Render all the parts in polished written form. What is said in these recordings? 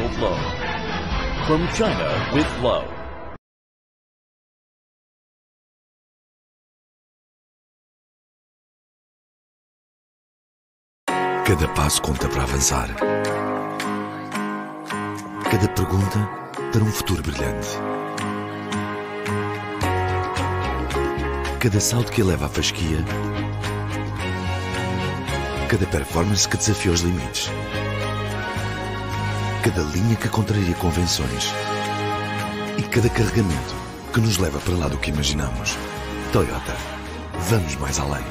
titled Love. From China with Love. Cada passo conta para avançar. Cada pergunta para um futuro brilhante. Cada salto que eleva a fasquia. Cada performance que desafia os limites. Cada linha que contraria convenções. E cada carregamento que nos leva para lá do que imaginamos. Toyota. Vamos mais além.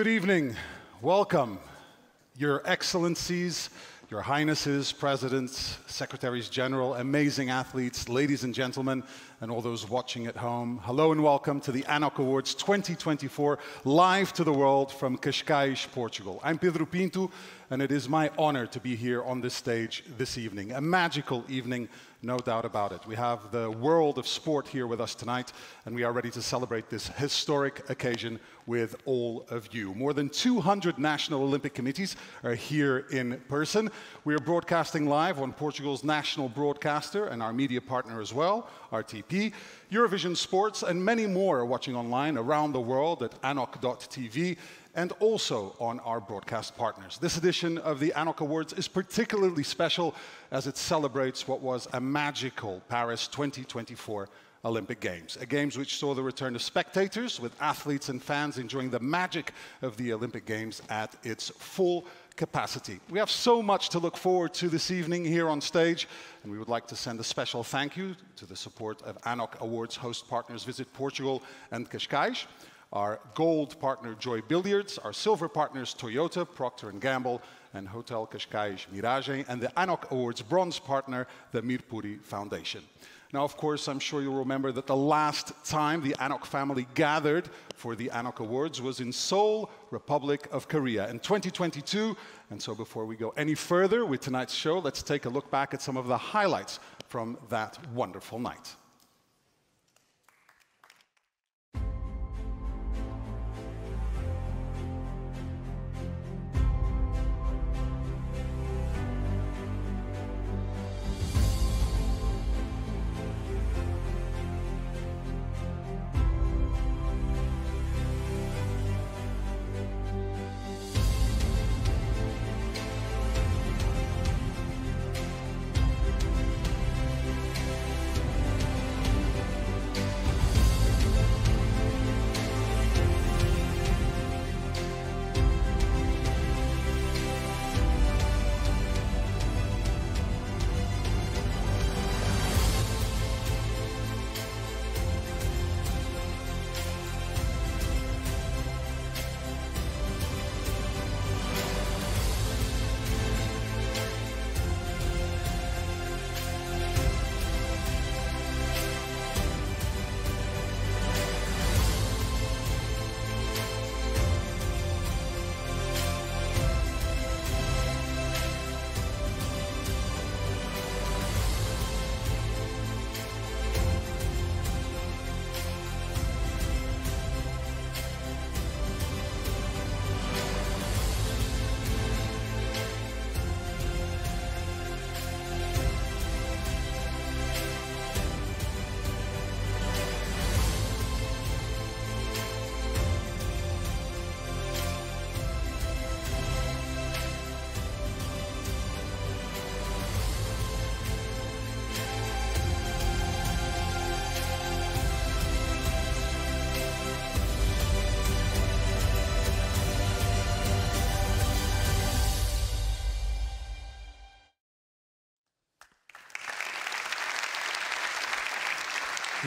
Good evening. Welcome, Your Excellencies, Your Highnesses, Presidents, Secretaries General, amazing athletes, ladies and gentlemen, and all those watching at home. Hello and welcome to the ANOC Awards 2024, live to the world from Cascais, Portugal. I'm Pedro Pinto, and it is my honor to be here on this stage this evening. A magical evening, no doubt about it. We have the world of sport here with us tonight, and we are ready to celebrate this historic occasion with all of you. More than 200 national Olympic committees are here in person. We are broadcasting live on Portugal's national broadcaster and our media partner as well, RTP, Eurovision Sports, and many more are watching online around the world at anoc.tv and also on our broadcast partners. This edition of the ANOC Awards is particularly special as it celebrates what was a magical Paris 2024 Olympic Games, a Games which saw the return of spectators, with athletes and fans enjoying the magic of the Olympic Games at its full capacity. We have so much to look forward to this evening here on stage, and we would like to send a special thank you to the support of ANOC Awards host partners Visit Portugal and Cascais, our gold partner Joy Billiards, our silver partners Toyota, Procter & Gamble, and Hotel Cascais Mirage, and the ANOC Awards bronze partner, the Mirpuri Foundation. Now, of course, I'm sure you'll remember that the last time the ANOC family gathered for the ANOC Awards was in Seoul, Republic of Korea, in 2022. And so before we go any further with tonight's show, let's take a look back at some of the highlights from that wonderful night.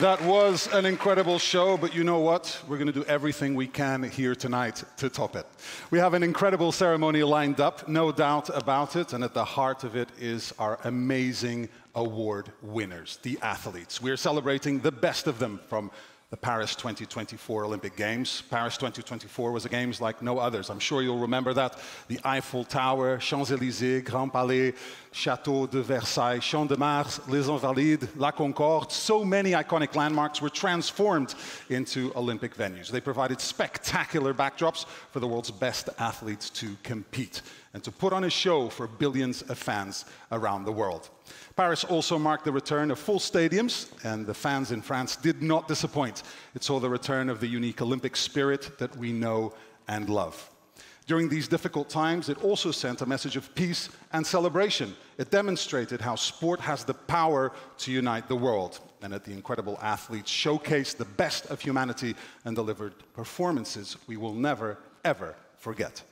That was an incredible show, but you know what? We're going to do everything we can here tonight to top it. We have an incredible ceremony lined up, no doubt about it, and at the heart of it is our amazing award winners, the athletes. We're celebrating the best of them from the Paris 2024 Olympic Games. Paris 2024 was a Games like no others. I'm sure you'll remember that. The Eiffel Tower, Champs-Élysées, Grand Palais, Château de Versailles, Champ de Mars, Les Invalides, La Concorde. So many iconic landmarks were transformed into Olympic venues. They provided spectacular backdrops for the world's best athletes to compete and to put on a show for billions of fans around the world. Paris also marked the return of full stadiums, and the fans in France did not disappoint. It saw the return of the unique Olympic spirit that we know and love. During these difficult times, it also sent a message of peace and celebration. It demonstrated how sport has the power to unite the world, and that the incredible athletes showcased the best of humanity and delivered performances we will never, ever forget.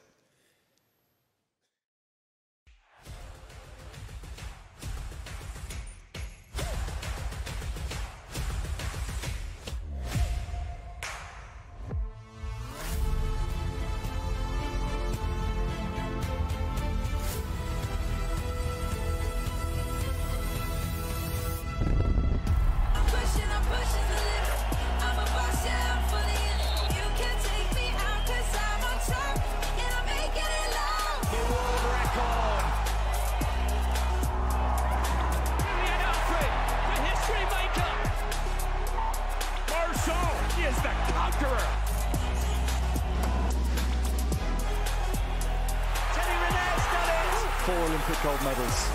4 Olympic gold medals.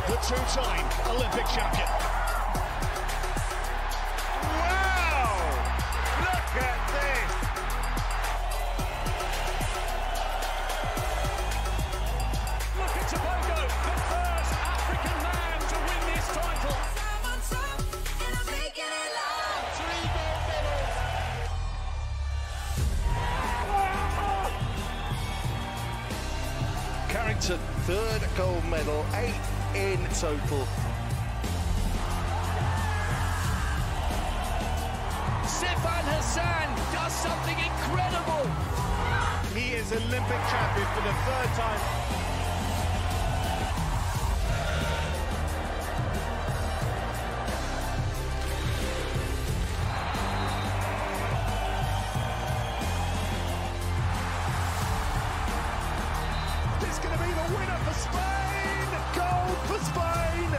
The two-time Olympic champion. Wow! Look at this! Look at Tobago, the first African man to win this title. 3 gold medals. Carrington, third gold medal, 8 in total. Sifan Hassan does something incredible. He is Olympic champion for the 3rd time. This is going to be the winner for Spain. Gold for Spain.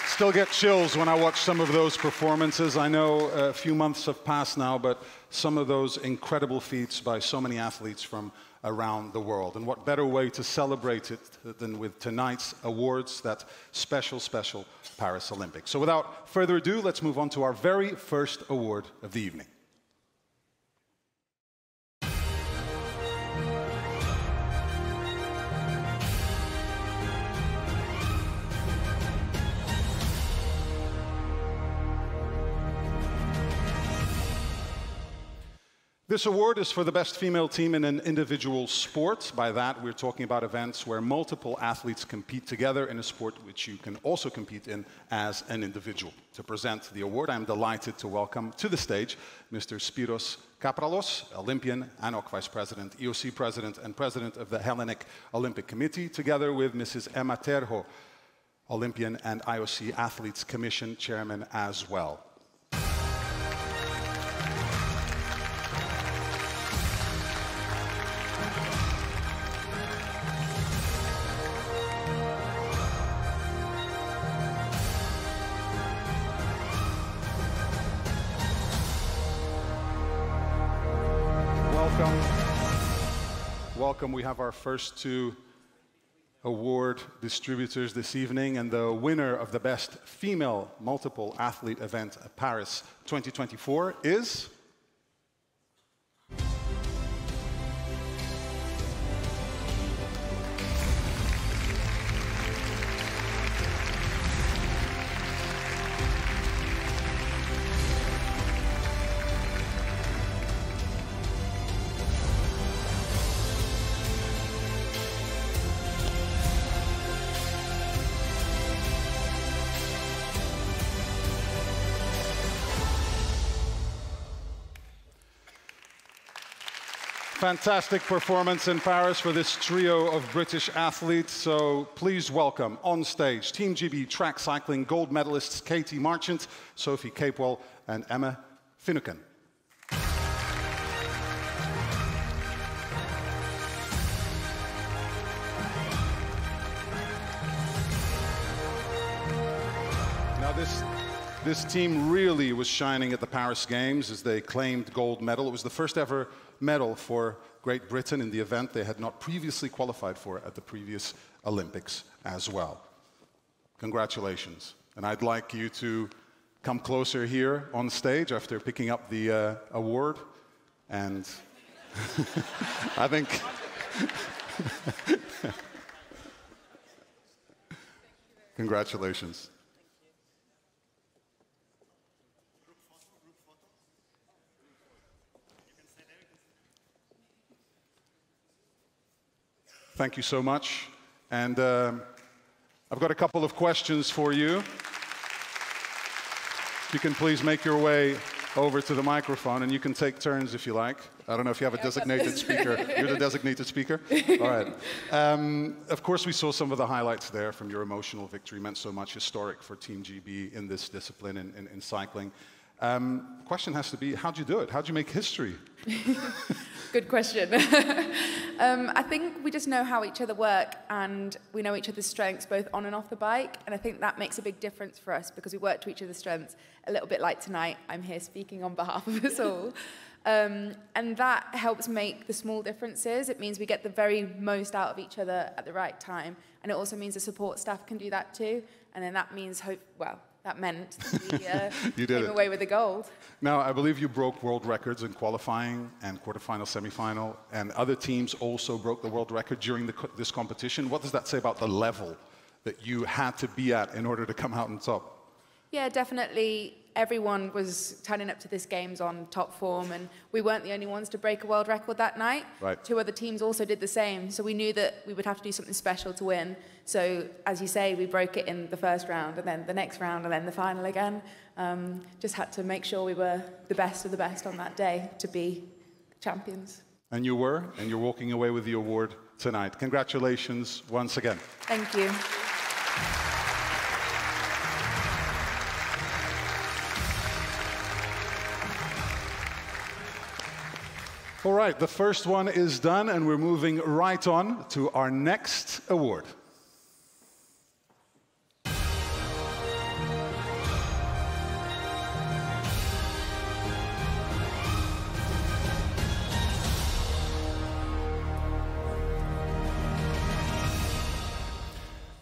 Still get chills when I watch some of those performances. I know a few months have passed now, but some of those incredible feats by so many athletes from around the world. And what better way to celebrate it than with tonight's awards, that special Paris Olympics. So without further ado, let's move on to our very first award of the evening. This award is for the best female team in an individual sport. By that, we're talking about events where multiple athletes compete together in a sport which you can also compete in as an individual. To present the award, I'm delighted to welcome to the stage Mr. Spiros Kapralos, Olympian, ANOC Vice President, EOC President, and President of the Hellenic Olympic Committee, together with Mrs. Emma Terho, Olympian and IOC Athletes Commission Chairman as well. Welcome. We have our first 2 award distributors this evening, and the winner of the Best Female Multiple Athlete Event at Paris 2024 is... Fantastic performance in Paris for this trio of British athletes. So please welcome on stage Team GB track cycling gold medalists Katie Marchant, Sophie Capewell, and Emma Finucane. Now this team really was shining at the Paris Games as they claimed gold medal. It was the first ever medal for Great Britain in the event they had not previously qualified for at the previous Olympics as well. Congratulations. And I'd like you to come closer here on stage after picking up the award. And I think... Congratulations. Thank you so much. And I've got a couple of questions for you. If you can please make your way over to the microphone, and you can take turns if you like. I don't know if you have a designated speaker. You're the designated speaker? All right. Of course, we saw some of the highlights there from your emotional victory. Meant so much, historic for Team GB in this discipline, in cycling. The question has to be, how'd you do it? How'd you make history? Good question. I think we just know how each other work, and we know each other's strengths both on and off the bike, and I think that makes a big difference for us because we work to each other's strengths. A little bit like tonight, I'm here speaking on behalf of us all. And that helps make the small differences. It means we get the very most out of each other at the right time, and it also means the support staff can do that too, and then that means, that meant we came away with the gold. Now, I believe you broke world records in qualifying and quarterfinal, semifinal, and other teams also broke the world record during this competition. What does that say about the level that you had to be at in order to come out on top? Yeah, definitely. Everyone was turning up to this games on top form, and we weren't the only ones to break a world record that night. Right. 2 other teams also did the same, so we knew that we would have to do something special to win. So, as you say, we broke it in the first round, and then the next round, and then the final again. Just had to make sure we were the best of the best on that day to be champions. And you were, and you're walking away with the award tonight. Congratulations once again. Thank you. All right, the first one is done, and we're moving right on to our next award.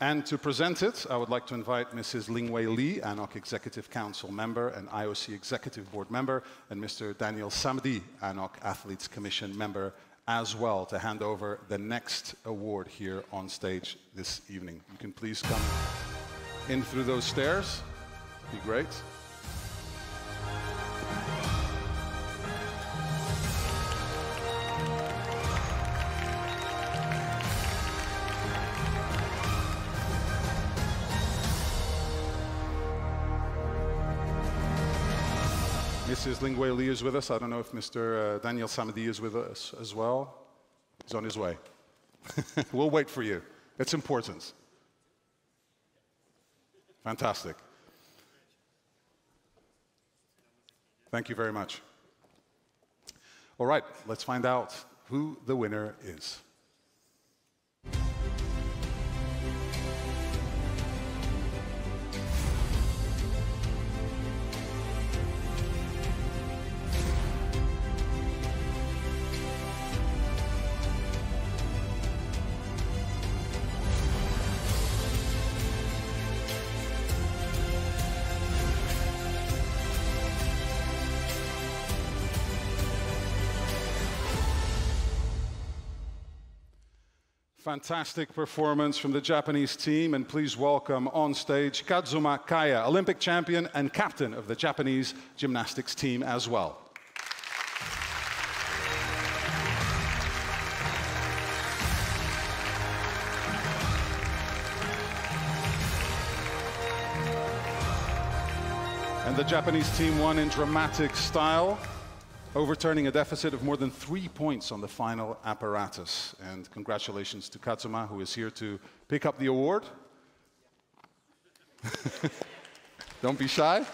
And to present it, I would like to invite Mrs. Lingwei Li, ANOC Executive Council member and IOC Executive Board member, and Mr. Daniel Samedi, ANOC Athletes Commission member as well, to hand over the next award here on stage this evening. You can please come in through those stairs. Be great. Mrs. Lingwei Li is with us. I don't know if Mr. Daniel Samedi is with us as well. He's on his way. We'll wait for you. It's important. Fantastic. Thank you very much. All right, let's find out who the winner is. Fantastic performance from the Japanese team, and please welcome on stage Kazuma Kaya, Olympic champion and captain of the Japanese gymnastics team as well. And the Japanese team won in dramatic style, overturning a deficit of more than 3 points on the final apparatus. And congratulations to Kazuma, who is here to pick up the award. Don't be shy.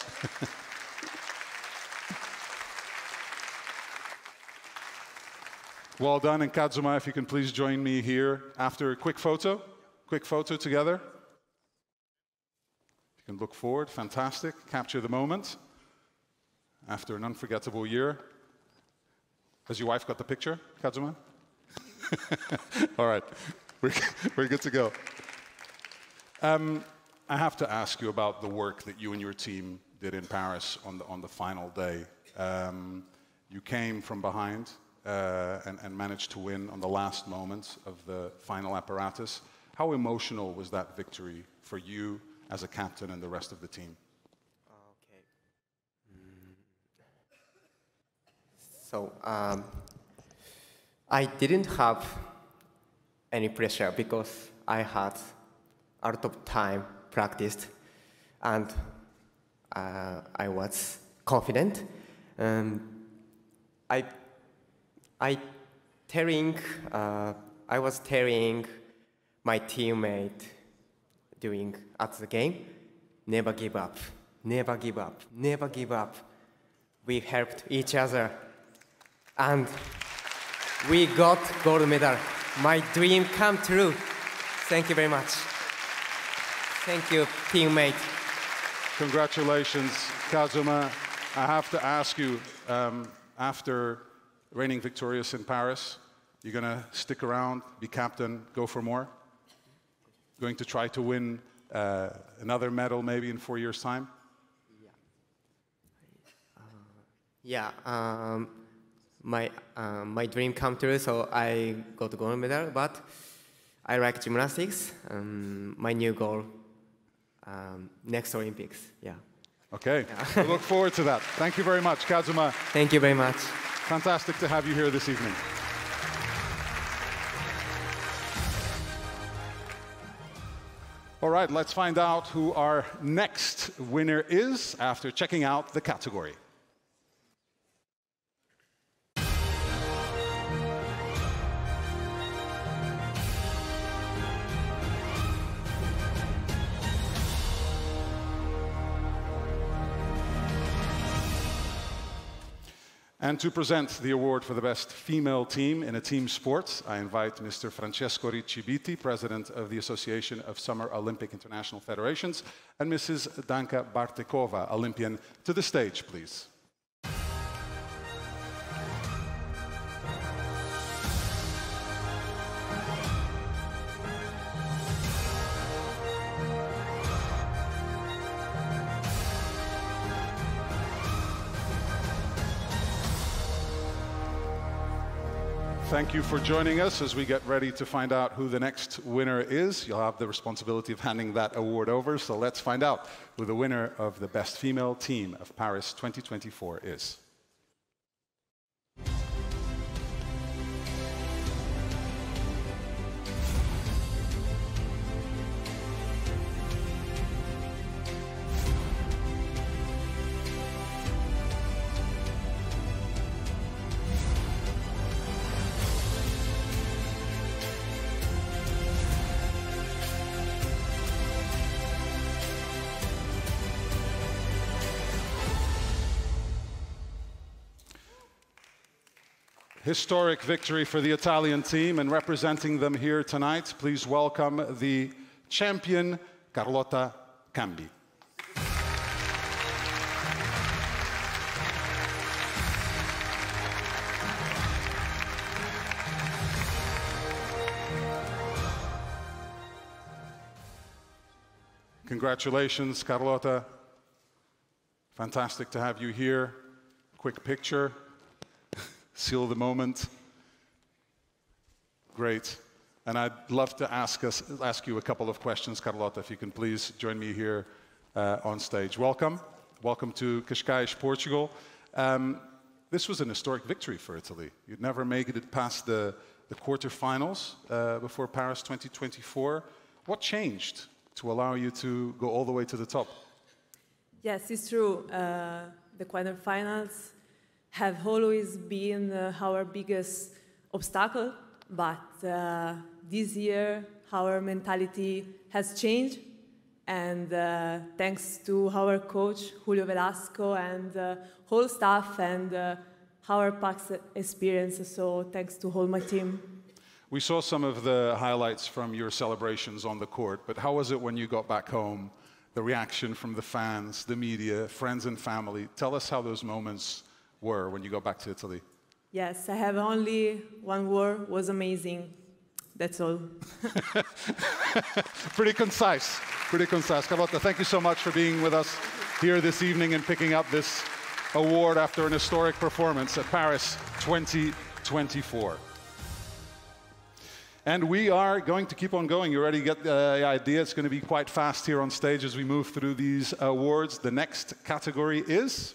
Well done, and Kazuma, if you can please join me here after a quick photo together. You can look forward, fantastic, capture the moment after an unforgettable year. Has your wife got the picture, Kazuma? All right, we're good to go. I have to ask you about the work that you and your team did in Paris on the final day. You came from behind and managed to win on the last moments of the final apparatus. How emotional was that victory for you as a captain and the rest of the team? So I didn't have any pressure because I had a lot of time practiced, and I was confident. I was telling my teammate at the game, never give up, never give up, never give up. We helped each other. And we got gold medal. My dream come true. Thank you very much. Thank you, teammate. Congratulations, Kazuma. I have to ask you, after reigning victorious in Paris, you're going to stick around, be captain, go for more? Going to try to win another medal maybe in 4 years' time? My dream come true, so I got gold medal, but I like gymnastics. My new goal, next Olympics, yeah. Okay, we look forward to that. Thank you very much, Kazuma. Thank you very much. Fantastic to have you here this evening. All right, let's find out who our next winner is after checking out the category. And to present the award for the best female team in a team sport, I invite Mr. Francesco Riccibiti, President of the Association of Summer Olympic International Federations, and Mrs. Danka Bartekova, Olympian, to the stage, please. Thank you for joining us as we get ready to find out who the next winner is. You'll have the responsibility of handing that award over, so let's find out who the winner of the Best Female Team of Paris 2024 is. Historic victory for the Italian team, and representing them here tonight, please welcome the champion, Carlotta Cambi. Congratulations, Carlotta. Fantastic to have you here. Quick picture. Seal the moment. Great. And I'd love to ask you a couple of questions, Carlotta, if you can please join me here on stage. Welcome. Welcome to Cascais, Portugal. This was an historic victory for Italy. You'd never made it past the quarterfinals before Paris 2024. What changed to allow you to go all the way to the top? Yes, it's true. The quarterfinals have always been our biggest obstacle, but this year our mentality has changed, and thanks to our coach Julio Velasco and whole staff and our past experience, so thanks to all my team. We saw some of the highlights from your celebrations on the court, but how was it when you got back home? The reaction from the fans, the media, friends and family. Tell us how those moments were when you go back to Italy. Yes, I have only one word, was amazing. That's all. Pretty concise, pretty concise. Carlotta, thank you so much for being with us here this evening and picking up this award after an historic performance at Paris 2024. And we are going to keep on going. You already get the idea. It's going to be quite fast here on stage as we move through these awards. The next category is...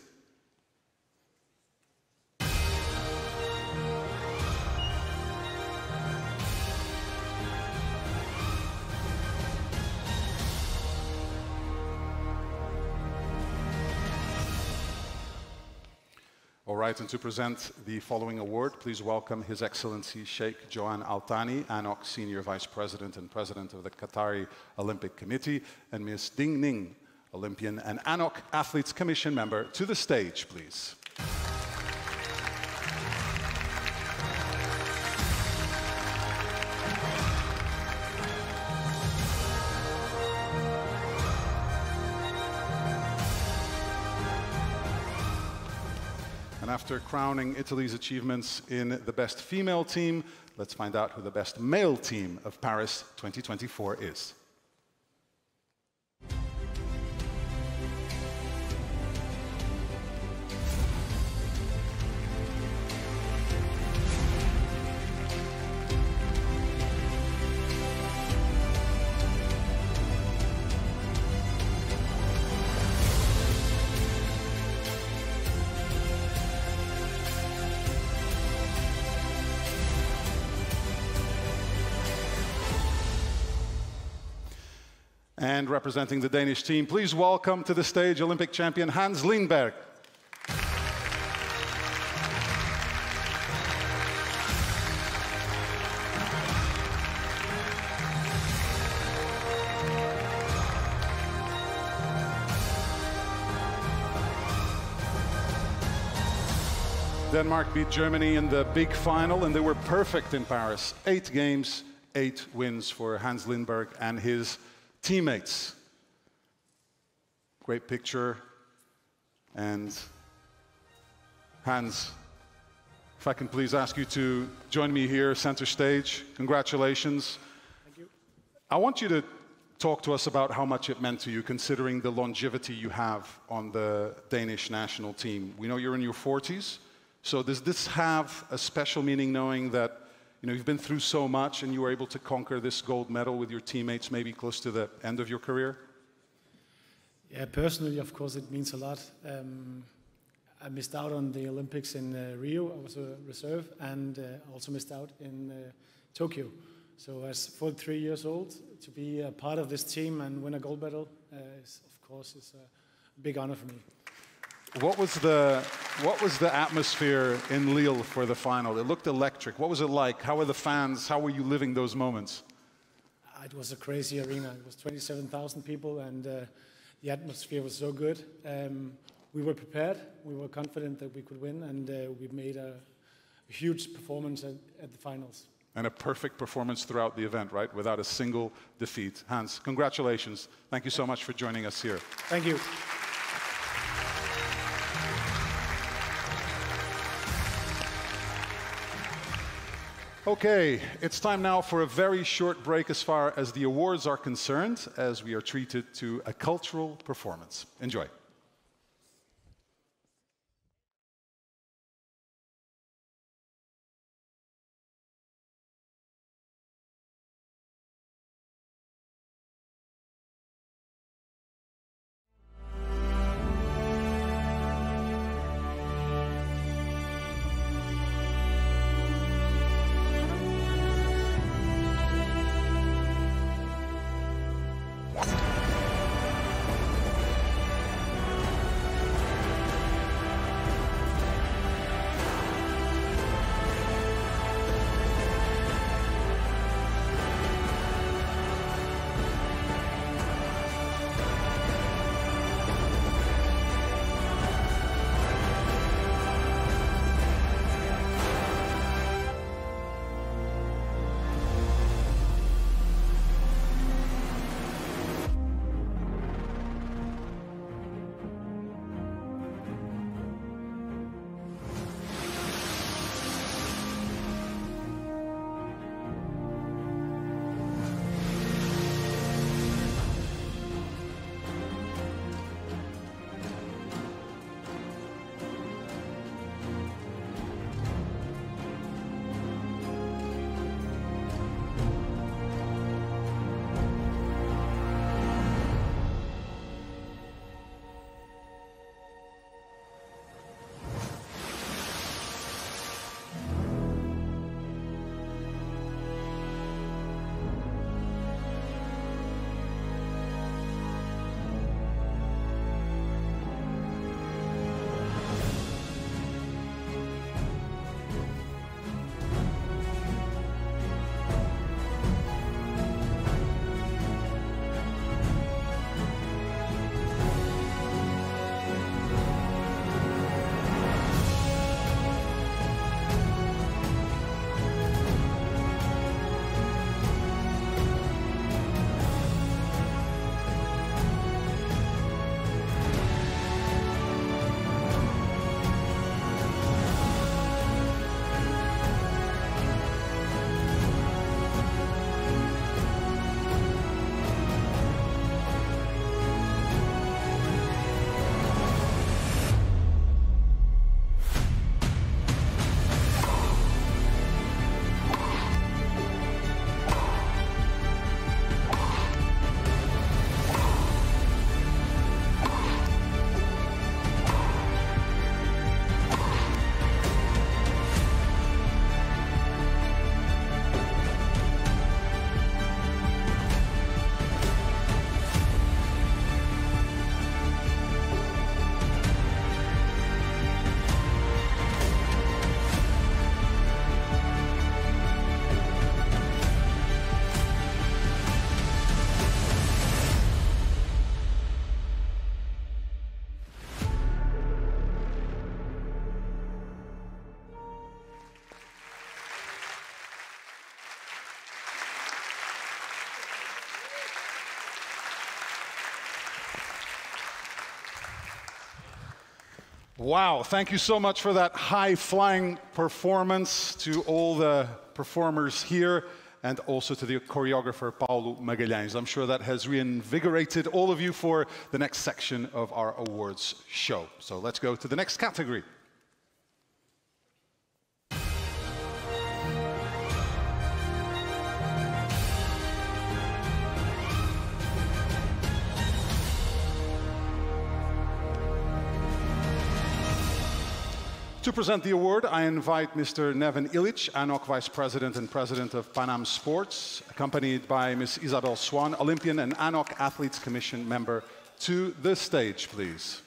All right, and to present the following award, please welcome His Excellency Sheikh Johan Al Thani, ANOC Senior Vice President and President of the Qatari Olympic Committee, and Ms. Ding Ning, Olympian and ANOC Athletes Commission member, to the stage, please. And after crowning Italy's achievements in the best female team, let's find out who the best male team of Paris 2024 is. And representing the Danish team, please welcome to the stage Olympic champion Hans Lindberg. Denmark beat Germany in the big final, and they were perfect in Paris. 8 games, 8 wins for Hans Lindberg and his teammates. Great picture. And Hans, if I can please ask you to join me here, center stage. Congratulations. Thank you. I want you to talk to us about how much it meant to you, considering the longevity you have on the Danish national team. We know you're in your 40s, so does this have a special meaning, knowing that you've been through so much and you were able to conquer this gold medal with your teammates maybe close to the end of your career? Yeah, personally, of course, it means a lot. I missed out on the Olympics in Rio. I was a reserve, and also missed out in Tokyo. So as 43 years old, to be a part of this team and win a gold medal is a big honor for me. What was the atmosphere in Lille for the final? It looked electric. What was it like? How were the fans? How were you living those moments? It was a crazy arena. It was 27,000 people, and the atmosphere was so good. We were prepared. We were confident that we could win, and we made a huge performance at the finals. And a perfect performance throughout the event, right? Without a single defeat. Hans, congratulations. Thank you so much for joining us here. Thank you. Okay, it's time now for a very short break as far as the awards are concerned, as we are treated to a cultural performance. Enjoy. Wow, thank you so much for that high-flying performance, to all the performers here and also to the choreographer Paulo Magalhães. I'm sure that has reinvigorated all of you for the next section of our awards show. So let's go to the next category. To present the award, I invite Mr. Neven Ilic, ANOC Vice President and President of Panam Sports, accompanied by Ms. Isabel Swan, Olympian and ANOC Athletes Commission member, to the stage, please.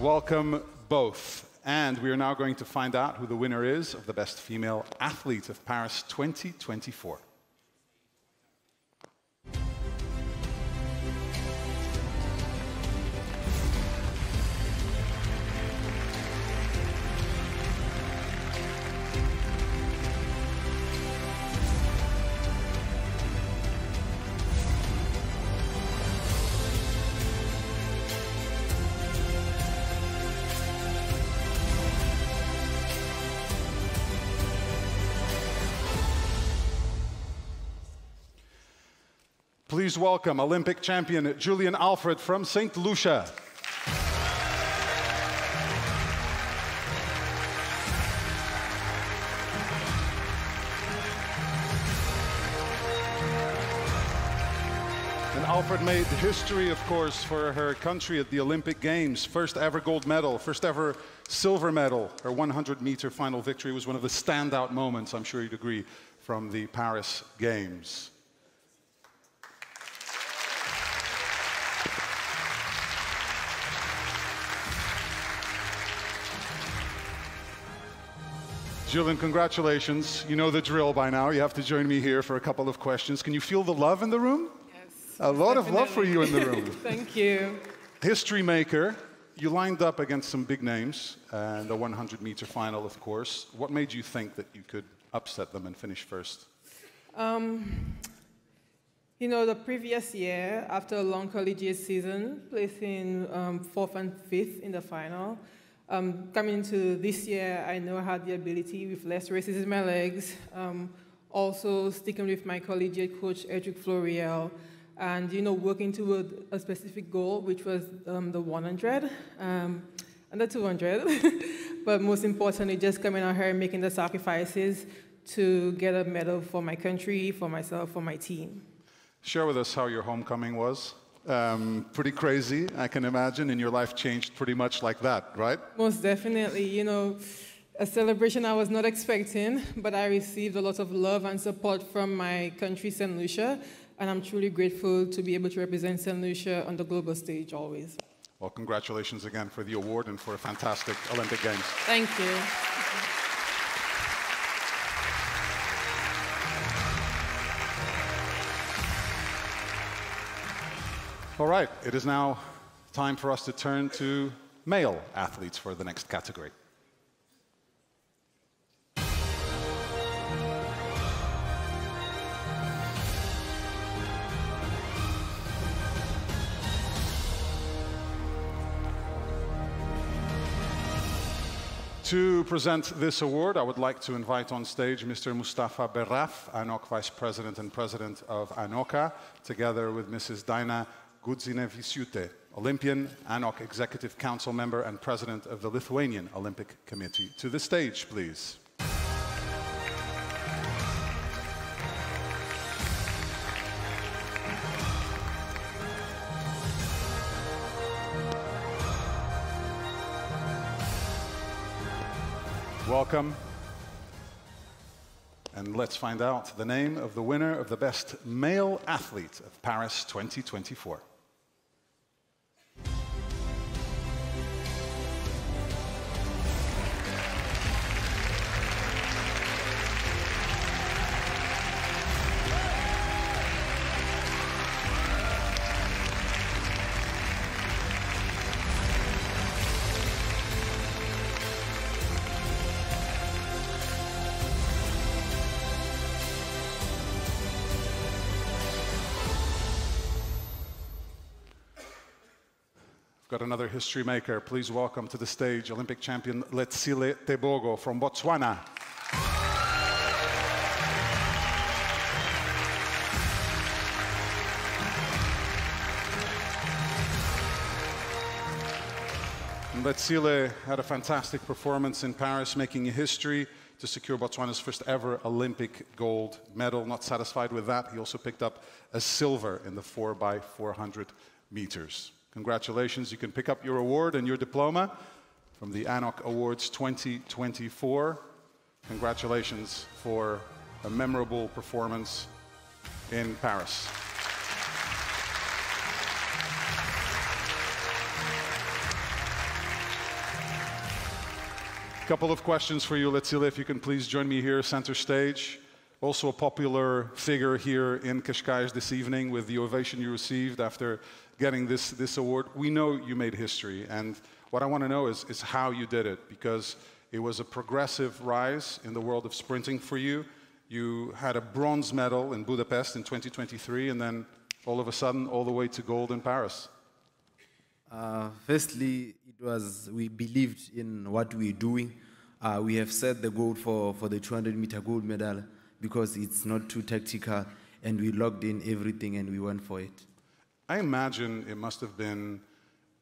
Welcome both. And we are now going to find out who the winner is of the Best Female Athlete of Paris 2024. Please welcome Olympic champion Julian Alfred from St. Lucia. And Alfred made history, of course, for her country at the Olympic Games. First ever gold medal, first ever silver medal. Her 100-meter final victory was one of the standout moments, I'm sure you'd agree, from the Paris Games. Julian, congratulations. You know the drill by now. You have to join me here for a couple of questions. Can you feel the love in the room? Yes. A lot of love for you in the room. Thank you. History maker. You lined up against some big names, and the 100-meter final, of course. What made you think that you could upset them and finish first? You know, the previous year, after a long collegiate season, placing 4th and 5th in the final, coming into this year, I know I had the ability with less races in my legs, also sticking with my collegiate coach, Edric Floriel, and, you know, working toward a specific goal, which was the 100 and the 200. But most importantly, just coming out here and making the sacrifices to get a medal for my country, for myself, for my team. Share with us how your homecoming was. Pretty crazy, I can imagine, and your life changed pretty much like that, right? Most definitely. You know, a celebration I was not expecting, but I received a lot of love and support from my country, St. Lucia, and I'm truly grateful to be able to represent St. Lucia on the global stage always. Well, congratulations again for the award and for a fantastic Olympic Games. Thank you. All right, it is now time for us to turn to male athletes for the next category. To present this award, I would like to invite on stage Mr. Mustafa Berraf, ANOC Vice President and President of ANOCA, together with Mrs. Daina Gudzineviciute, Olympian, ANOC Executive Council member and President of the Lithuanian Olympic Committee. To the stage, please. Welcome. And let's find out the name of the winner of the Best Male Athlete of Paris 2024. Got another history maker. Please welcome to the stage Olympic champion Letsile Tebogo from Botswana. Letsile had a fantastic performance in Paris, making history to secure Botswana's first ever Olympic gold medal. Not satisfied with that, he also picked up a silver in the 4x400 meters. Congratulations, you can pick up your award and your diploma from the ANOC Awards 2024. Congratulations for a memorable performance in Paris. Couple of questions for you, Letsile, if you can please join me here, center stage. Also a popular figure here in Cascais this evening with the ovation you received after getting this award. We know you made history, and what I want to know is how you did it, because it was a progressive rise in the world of sprinting for you. You had a bronze medal in Budapest in 2023, and then all of a sudden, all the way to gold in Paris. Firstly, we believed in what we're doing. We have set the goal for the 200-meter gold medal because it's not too tactical, and we logged in everything and we went for it. I imagine it must have been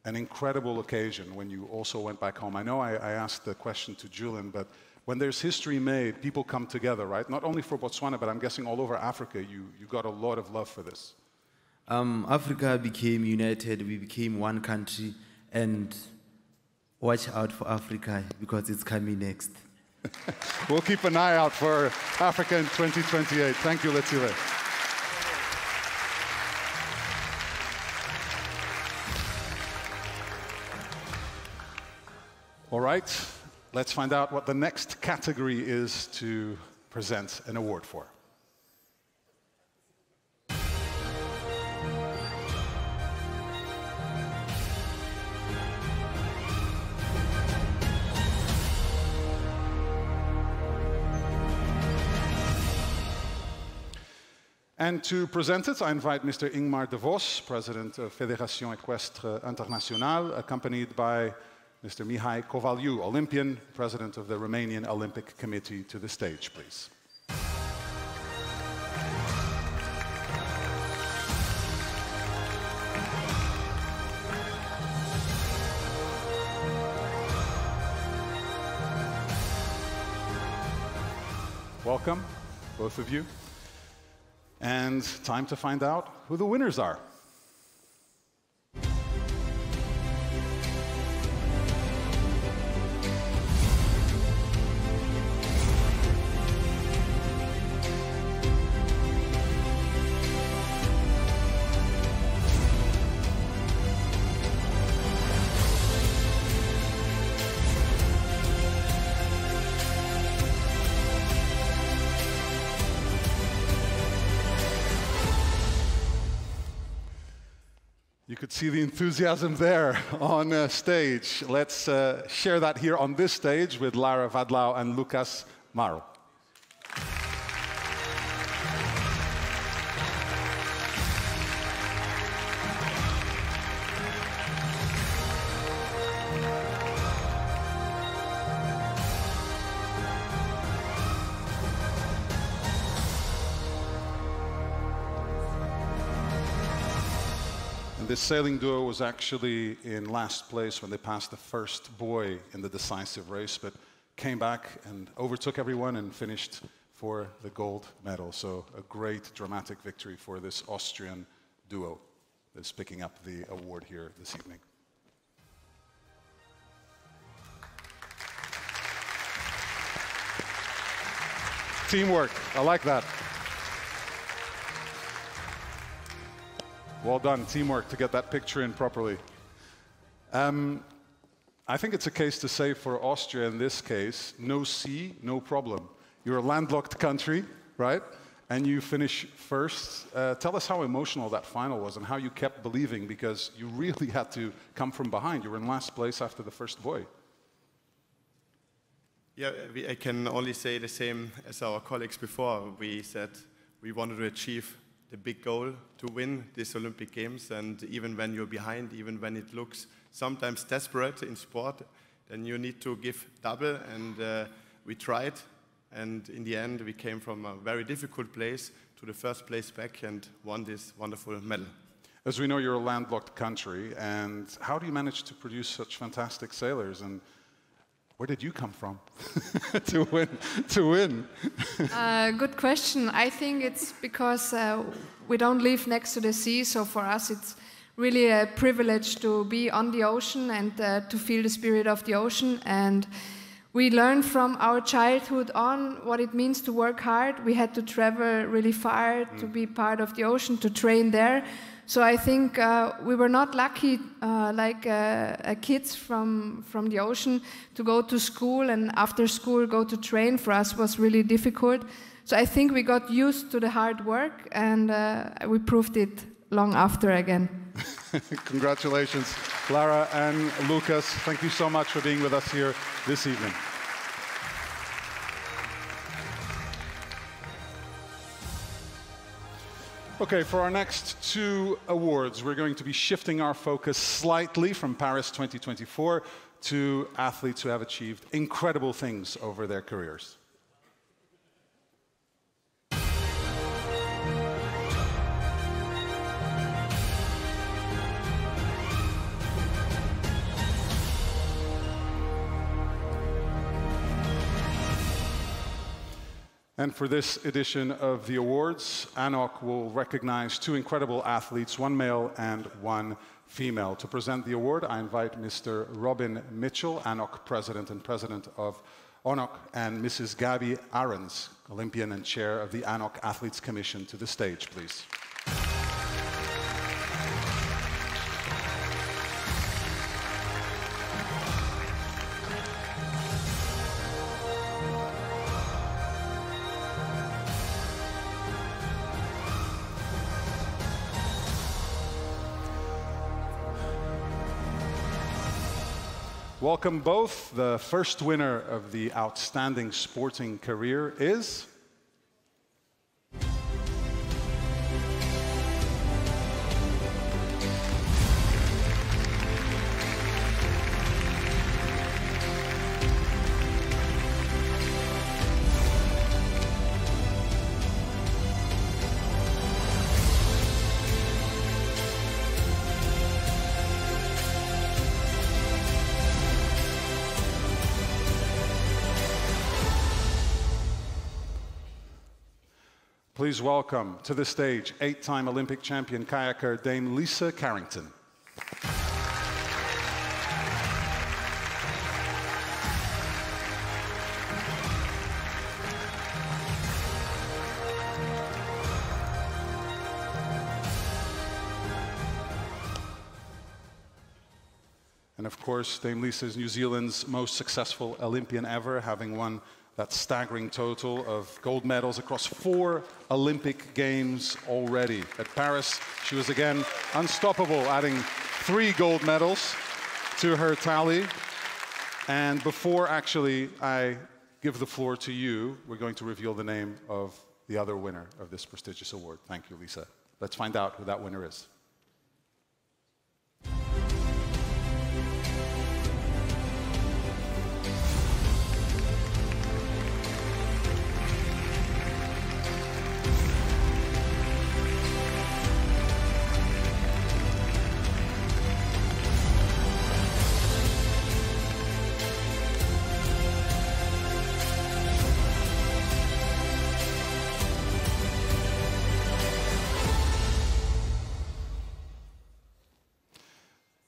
an incredible occasion when you also went back home. I know I asked the question to Julian, but when there's history made, people come together, right? Not only for Botswana, but I'm guessing all over Africa, you got a lot of love for this. Africa became united, we became one country, and watch out for Africa because it's coming next. We'll keep an eye out for Africa in 2028. Thank you, Letsile. All right, let's find out what the next category is to present an award for. And to present it, I invite Mr. Ingmar de Vos, President of Fédération Équestre Internationale, accompanied by Mr. Mihai Covaliu, Olympian, President of the Romanian Olympic Committee, to the stage, please. Welcome, both of you. And time to find out who the winners are. You could see the enthusiasm there on stage. Let's share that here on this stage with Lara Vadlau and Lucas Maro. This sailing duo was actually in last place when they passed the first buoy in the decisive race, but came back and overtook everyone and finished for the gold medal. So a great dramatic victory for this Austrian duo that's picking up the award here this evening. Teamwork, I like that. Well done, teamwork, to get that picture in properly. I think it's a case to say for Austria in this case, no sea, no problem. You're a landlocked country, right? And you finish first. Tell us how emotional that final was and how you kept believing, because you really had to come from behind. You were in last place after the first buoy. Yeah, I can only say the same as our colleagues before. We said we wanted to achieve the big goal to win these Olympic Games. And even when you're behind, even when it looks sometimes desperate in sport, then you need to give double. And we tried. And in the end, we came from a very difficult place to the first place back and won this wonderful medal. As we know, you're a landlocked country. And how do you manage to produce such fantastic sailors? And where did you come from to win? Good question. I think it's because we don't live next to the sea, so for us it's really a privilege to be on the ocean and to feel the spirit of the ocean. And we learned from our childhood on what it means to work hard. We had to travel really far to be part of the ocean, to train there. So I think we were not lucky like kids from the ocean to go to school and after school go to train. For us was really difficult. So I think we got used to the hard work and we proved it long after again. Congratulations, Lara and Lucas. Thank you so much for being with us here this evening. Okay, for our next two awards, we're going to be shifting our focus slightly from Paris 2024 to athletes who have achieved incredible things over their careers. And for this edition of the awards, ANOC will recognize two incredible athletes, one male and one female. To present the award, I invite Mr. Robin Mitchell, ANOC President and President of ANOC, and Mrs. Gabi Arons, Olympian and Chair of the ANOC Athletes Commission, to the stage, please. Welcome both. The first winner of the Outstanding Sporting Career is... Please welcome to the stage 8-time Olympic champion kayaker Dame Lisa Carrington. And of course, Dame Lisa is New Zealand's most successful Olympian ever, having won that staggering total of gold medals across 4 Olympic Games already. At Paris, she was again unstoppable, adding 3 gold medals to her tally. And before actually I give the floor to you, we're going to reveal the name of the other winner of this prestigious award. Thank you, Lisa. Let's find out who that winner is.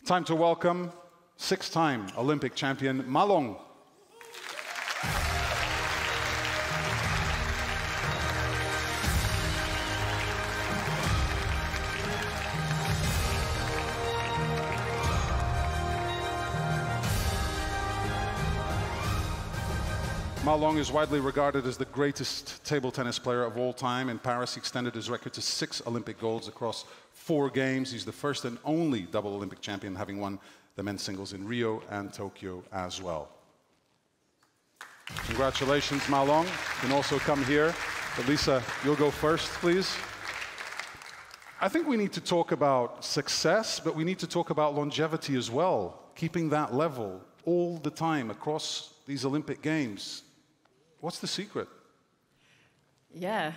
Time to welcome 6-time Olympic champion Ma Long. Ma Long is widely regarded as the greatest table tennis player of all time. In Paris, he extended his record to 6 Olympic golds across 4 games. He's the first and only double Olympic champion, having won the men's singles in Rio and Tokyo as well. Congratulations, Ma Long. You can also come here. But Lisa, you'll go first, please. I think we need to talk about success, but we need to talk about longevity as well, keeping that level all the time across these Olympic Games. What's the secret? Yeah,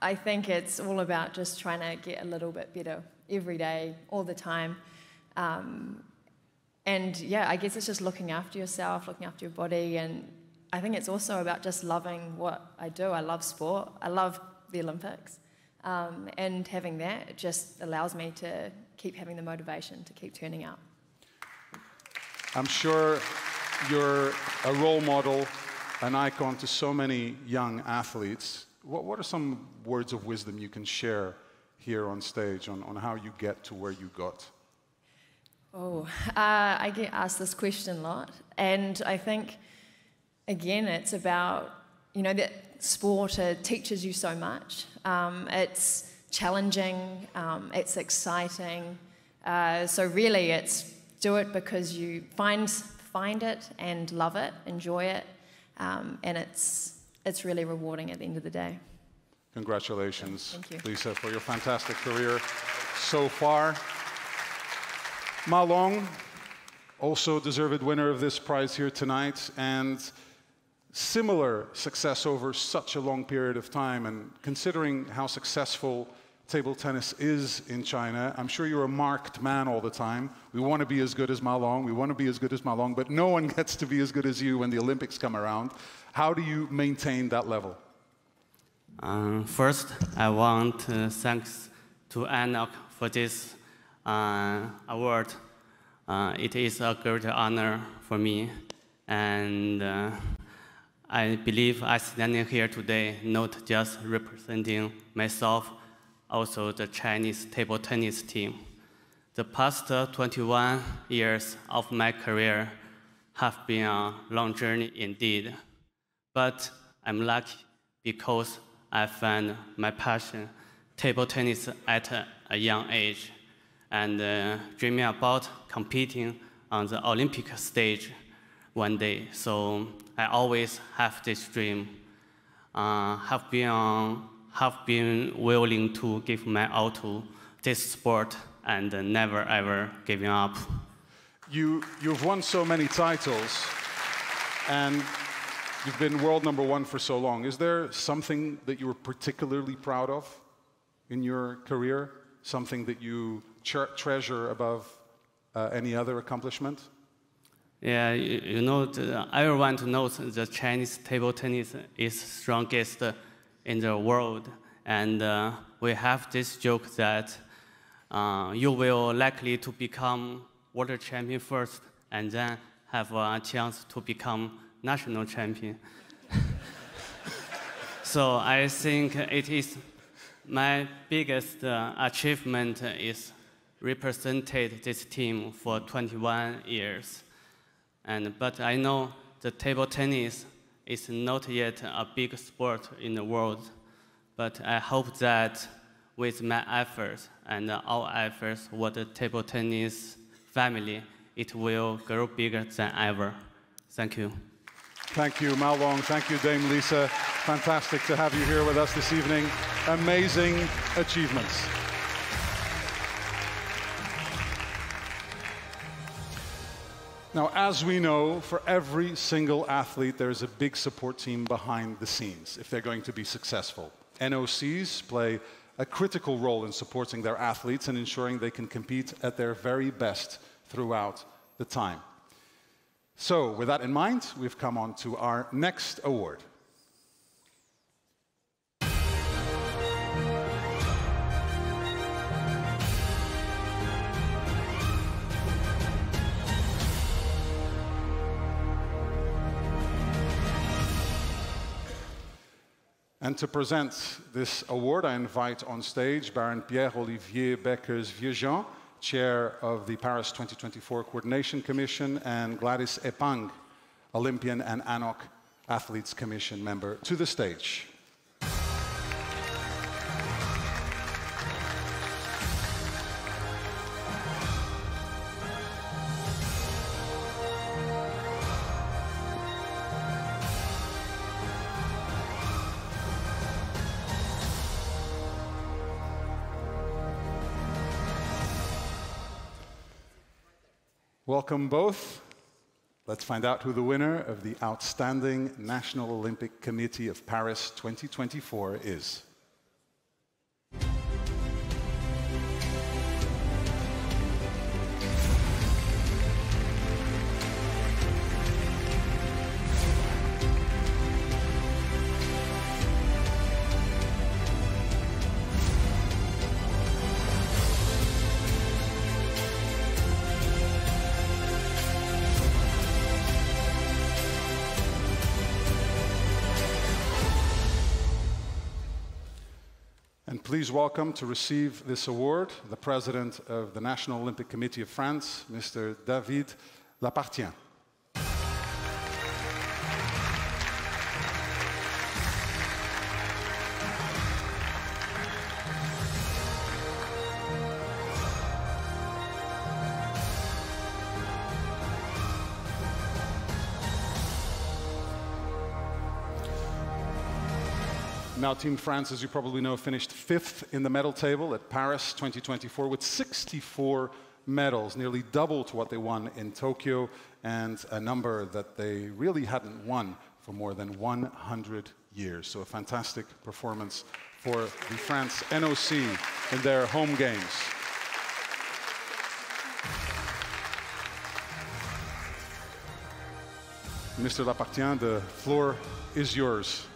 I think it's all about just trying to get a little bit better every day, all the time. And yeah, I guess it's just looking after yourself, looking after your body, and I think it's also about just loving what I do. I love sport, I love the Olympics, and having that just allows me to keep having the motivation to keep turning up. I'm sure you're a role model, an icon to so many young athletes. What are some words of wisdom you can share here on stage on how you get to where you got? Oh, I get asked this question a lot, and I think, again, it's about, you know, that sport teaches you so much. It's challenging, it's exciting, so really it's do it because you find it and love it, enjoy it, and it's really rewarding at the end of the day. Congratulations, Thank you. Lisa, for your fantastic career so far. Ma Long, also deserved winner of this prize here tonight, and similar success over such a long period of time. And considering how successful table tennis is in China, I'm sure you're a marked man all the time. We want to be as good as Ma Long, we want to be as good as Ma Long, but no one gets to be as good as you when the Olympics come around. How do you maintain that level? First, I want to thank to ANOC for this award. It is a great honor for me, and I believe I'm standing here today not just representing myself, also the Chinese table tennis team. The past 21 years of my career have been a long journey indeed, but I'm lucky because I found my passion, table tennis, at a young age, and dreaming about competing on the Olympic stage one day. So I always have this dream, have been willing to give my all to this sport and never ever giving up. You've won so many titles, and you've been world #1 for so long. Is there something that you were particularly proud of in your career? Something that you treasure above any other accomplishment? Yeah, you know, everyone knows the Chinese table tennis is strongest in the world, and we have this joke that you will likely to become world champion first, and then have a chance to become national champion. So I think it is my biggest achievement is represented this team for 21 years. But I know the table tennis is not yet a big sport in the world. But I hope that with my efforts and our efforts with the table tennis family, it will grow bigger than ever. Thank you. Thank you, Ma Long. Thank you, Dame Lisa. Fantastic to have you here with us this evening. Amazing achievements. Now, as we know, for every single athlete, there's a big support team behind the scenes if they're going to be successful. NOCs play a critical role in supporting their athletes and ensuring they can compete at their very best throughout the time. So, with that in mind, we've come on to our next award. And to present this award, I invite on stage Baron Pierre-Olivier Beckers-Viejean, Chair of the Paris 2024 Coordination Commission, and Gladys Epang, Olympian and ANOC Athletes Commission member, to the stage. Welcome both. Let's find out who the winner of the Outstanding National Olympic Committee of Paris 2024 is. And please welcome to receive this award the President of the National Olympic Committee of France, Mr. David Lapartien. Now, Team France, as you probably know, finished 5th in the medal table at Paris 2024 with 64 medals, nearly double to what they won in Tokyo, and a number that they really hadn't won for more than 100 years. So a fantastic performance for the France NOC in their home games. Mr. Lapartien, the floor is yours.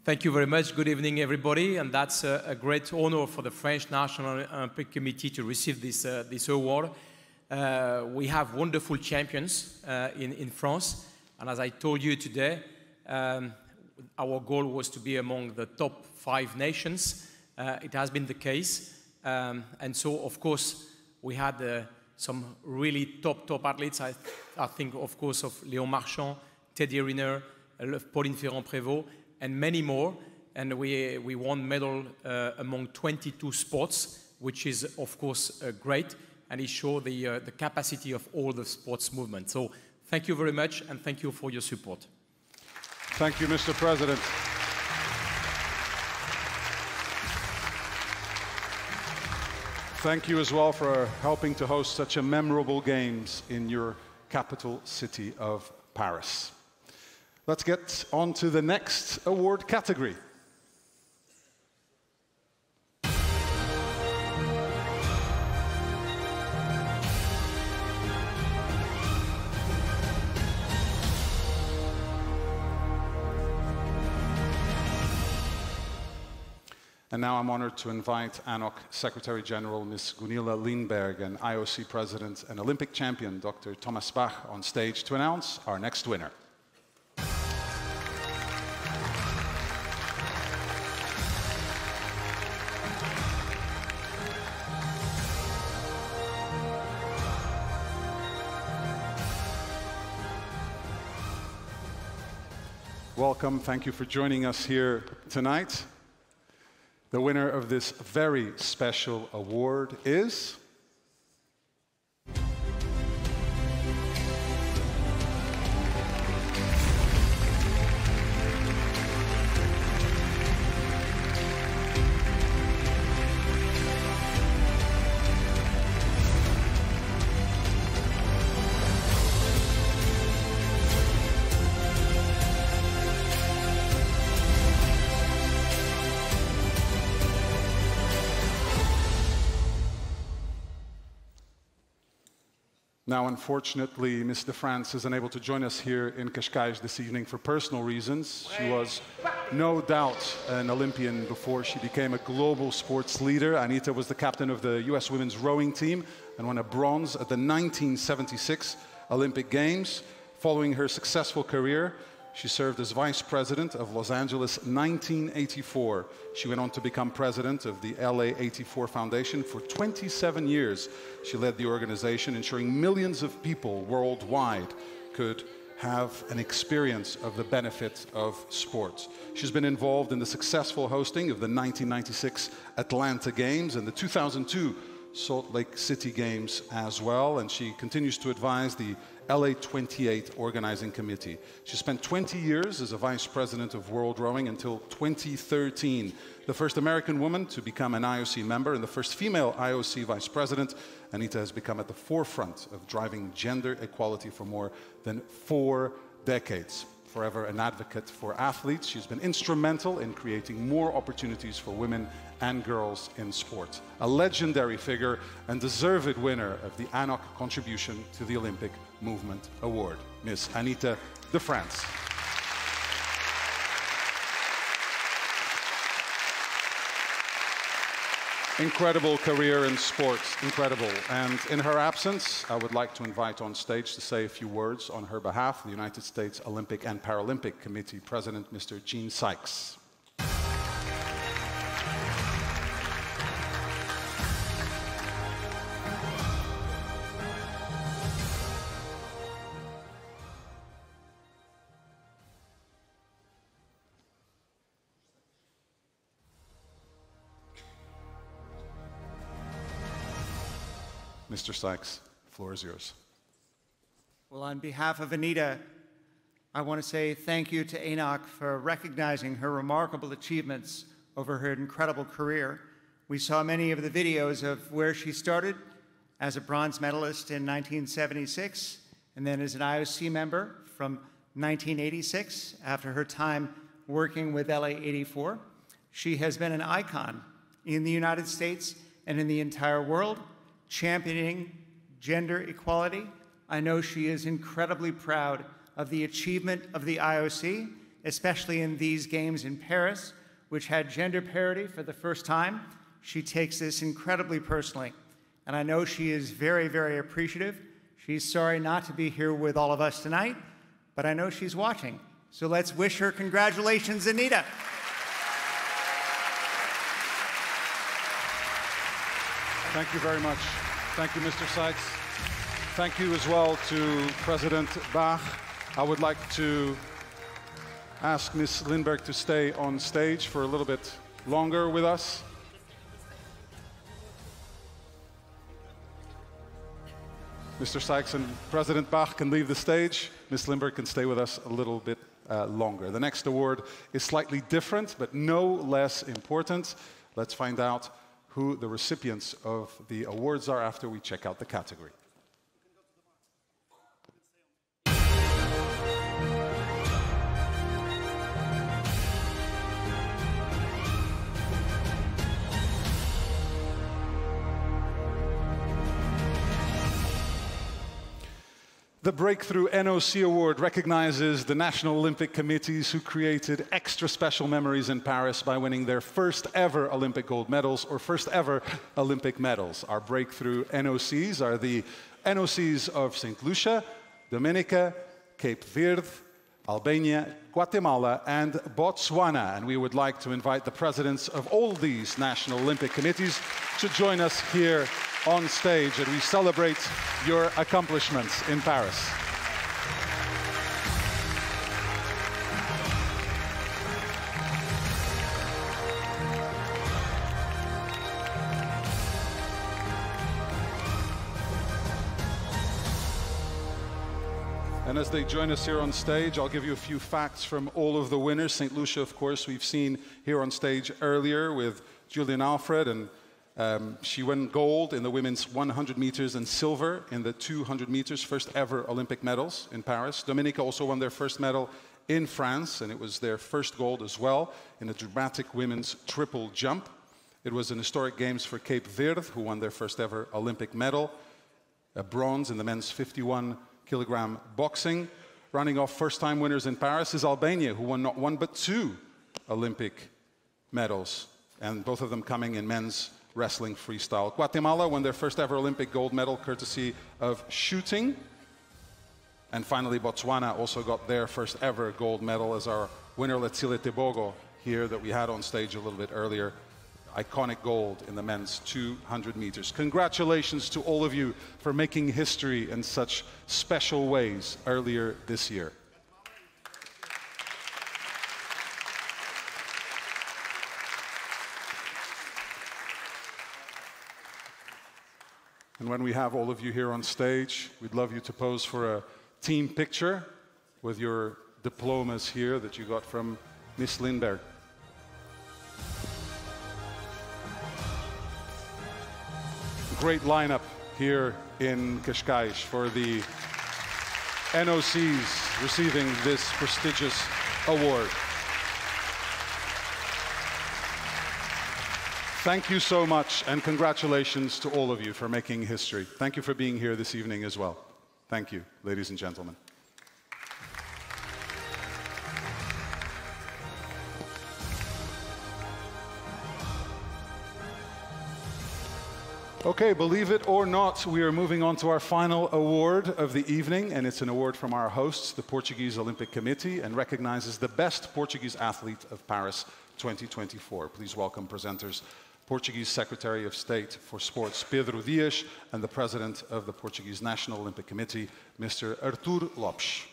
Thank you very much. Good evening, everybody. And that's a great honor for the French National Olympic Committee to receive this award. We have wonderful champions in France. And as I told you today, our goal was to be among the top 5 nations. It has been the case. And so, of course, we had some really top athletes. I think, of course, of Léon Marchand, Teddy Riner, Pauline Ferrand-Prévot, and many more, and we won medal among 22 sports, which is, of course, great, and it shows the capacity of all the sports movement. So thank you very much, and thank you for your support. Thank you, Mr. President. Thank you as well for helping to host such a memorable games in your capital city of Paris. Let's get on to the next award category. And now I'm honored to invite ANOC Secretary General Ms. Gunilla Lindberg and IOC President and Olympic champion Dr. Thomas Bach on stage to announce our next winner. Welcome, thank you for joining us here tonight. The winner of this very special award is... Now, unfortunately, Miss de France is unable to join us here in Cascais this evening for personal reasons. She was no doubt an Olympian before she became a global sports leader. Anita was the captain of the US women's rowing team and won a bronze at the 1976 Olympic Games. Following her successful career, she served as vice president of Los Angeles 1984. She went on to become president of the LA 84 Foundation. For 27 years, she led the organization, ensuring millions of people worldwide could have an experience of the benefit of sports. She's been involved in the successful hosting of the 1996 Atlanta Games and the 2002 Salt Lake City Games as well, and she continues to advise the LA 28 Organizing Committee. She spent 20 years as a vice president of World Rowing until 2013. The first American woman to become an IOC member and the first female IOC vice president, Anita has become at the forefront of driving gender equality for more than 4 decades. Forever an advocate for athletes, she's been instrumental in creating more opportunities for women and girls in sport. A legendary figure and deserved winner of the ANOC Contribution to the Olympic Movement Award, Miss Anita de France. Incredible career in sports, incredible. And in her absence, I would like to invite on stage to say a few words on her behalf, the United States Olympic and Paralympic Committee President, Mr. Gene Sykes. Mr. Sykes, the floor is yours. Well, on behalf of Anita, I want to say thank you to ANOC for recognizing her remarkable achievements over her incredible career. We saw many of the videos of where she started as a bronze medalist in 1976, and then as an IOC member from 1986 after her time working with LA 84. She has been an icon in the United States and in the entire world, championing gender equality. I know she is incredibly proud of the achievement of the IOC, especially in these games in Paris, which had gender parity for the first time. She takes this incredibly personally, and I know she is very, very appreciative. She's sorry not to be here with all of us tonight, but I know she's watching. So let's wish her congratulations, Anita. Thank you very much. Thank you, Mr. Sykes. Thank you as well to President Bach. I would like to ask Ms. Lindberg to stay on stage for a little bit longer with us. Mr. Sykes and President Bach can leave the stage. Ms. Lindberg can stay with us a little bit longer. The next award is slightly different, but no less important. Let's find out who the recipients of the awards are after we check out the category. The Breakthrough NOC Award recognizes the National Olympic Committees who created extra special memories in Paris by winning their first ever Olympic gold medals or first ever Olympic medals. Our Breakthrough NOCs are the NOCs of St. Lucia, Dominica, Cape Verde, Albania, Guatemala, and Botswana. And we would like to invite the presidents of all these National Olympic Committees to join us here on stage, and we celebrate your accomplishments in Paris. And as they join us here on stage, I'll give you a few facts from all of the winners. St. Lucia, of course, we've seen here on stage earlier with Julian Alfred, and she won gold in the women's 100 meters and silver in the 200 meters, first ever Olympic medals in Paris. Dominica also won their first medal in France, and it was their first gold as well in the dramatic women's triple jump. It was an historic games for Cape Verde, who won their first ever Olympic medal, a bronze in the men's 51-kilogram boxing. Running off first-time winners in Paris is Albania, who won not one but 2 Olympic medals, and both of them coming in men's wrestling freestyle. Guatemala won their first ever Olympic gold medal courtesy of shooting. And finally, Botswana also got their first ever gold medal as our winner, Letsile Tebogo, here that we had on stage a little bit earlier. Iconic gold in the men's 200 meters. Congratulations to all of you for making history in such special ways earlier this year. And when we have all of you here on stage, we'd love you to pose for a team picture with your diplomas here that you got from Miss Lindberg. Great lineup here in Cascais for the NOCs receiving this prestigious award. Thank you so much, and congratulations to all of you for making history. Thank you for being here this evening as well. Thank you, ladies and gentlemen. Okay, believe it or not, we are moving on to our final award of the evening, and it's an award from our hosts, the Portuguese Olympic Committee, and recognizes the best Portuguese athlete of Paris 2024. Please welcome presenters, Portuguese Secretary of State for Sports, Pedro Dias, and the President of the Portuguese National Olympic Committee, Mr. Artur Lopes.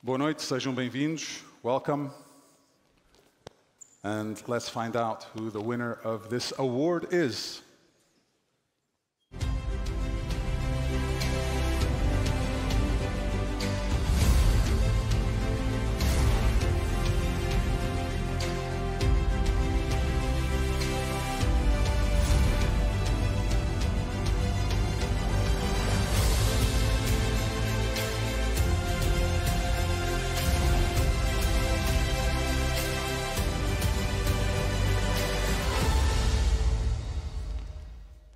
Boa noite, sejam bem-vindos. Welcome. And let's find out who the winner of this award is.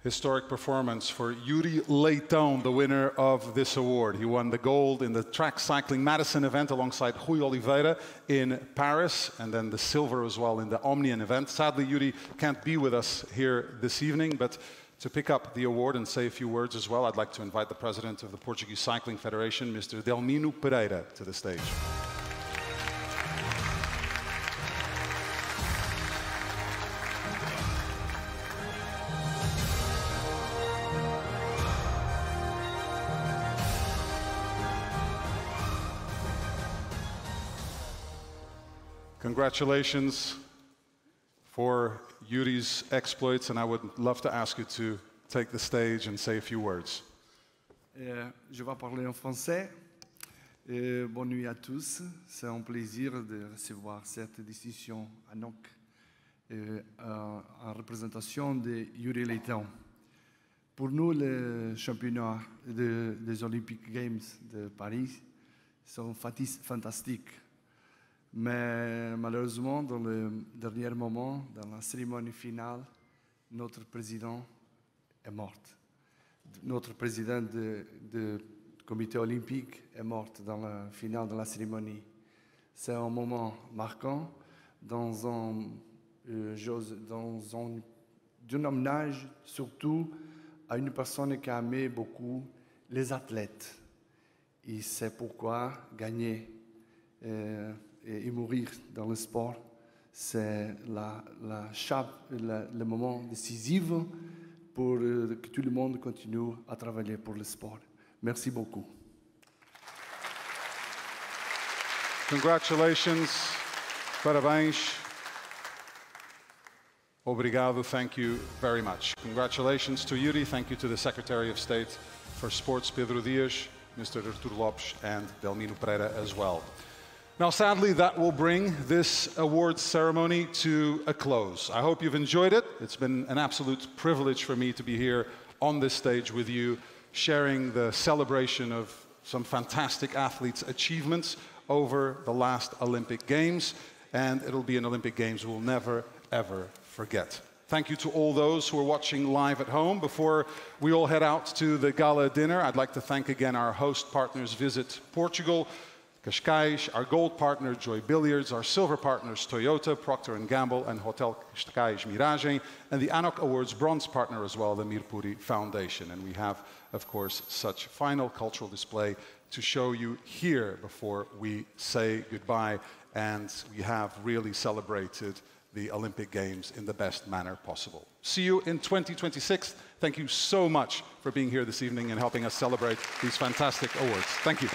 Historic performance for Yuri Leitão, the winner of this award. He won the gold in the track cycling Madison event alongside Rui Oliveira in Paris, and then the silver as well in the Omnium event. Sadly, Yuri can't be with us here this evening, but to pick up the award and say a few words as well, I'd like to invite the president of the Portuguese Cycling Federation, Mr. Delmino Pereira, to the stage. Congratulations for Yuri's exploits, and I would love to ask you to take the stage and say a few words. Je vais parler en français. Bonne nuit à tous. C'est un plaisir de recevoir cette distinction ANOC en représentation de Yuri Leitão. Pour nous, les championnats des Olympic Games de Paris sont fantastiques. Mais malheureusement, dans le dernier moment, dans la cérémonie finale, notre président est mort. Notre président du comité olympique est mort dans la finale de la cérémonie. C'est un moment marquant dans un hommage surtout à une personne qui a aimé beaucoup les athlètes. Et c'est pourquoi gagner et mourir dans le sport, c'est le moment décisif pour que tout le monde continue à travailler pour le sport. Merci beaucoup. Congratulations. Parabéns. Obrigado. Thank you very much. Congratulations to Yuri. Thank you to the Secretary of State for Sports, Pedro Dias, Mr. Artur Lopes, and Delmino Pereira as well. Now, sadly, that will bring this awards ceremony to a close. I hope you've enjoyed it. It's been an absolute privilege for me to be here on this stage with you, sharing the celebration of some fantastic athletes' achievements over the last Olympic Games, and it'll be an Olympic Games we'll never, ever forget. Thank you to all those who are watching live at home. Before we all head out to the gala dinner, I'd like to thank again our host partners, Visit Portugal, Cascais, our gold partner, Joy Billiards, our silver partners, Toyota, Procter & Gamble, and Hotel Cascais Miragem, and the ANOC Awards bronze partner as well, the Mirpuri Foundation. And we have, of course, such final cultural display to show you here before we say goodbye and we have really celebrated the Olympic Games in the best manner possible. See you in 2026. Thank you so much for being here this evening and helping us celebrate these fantastic awards. Thank you.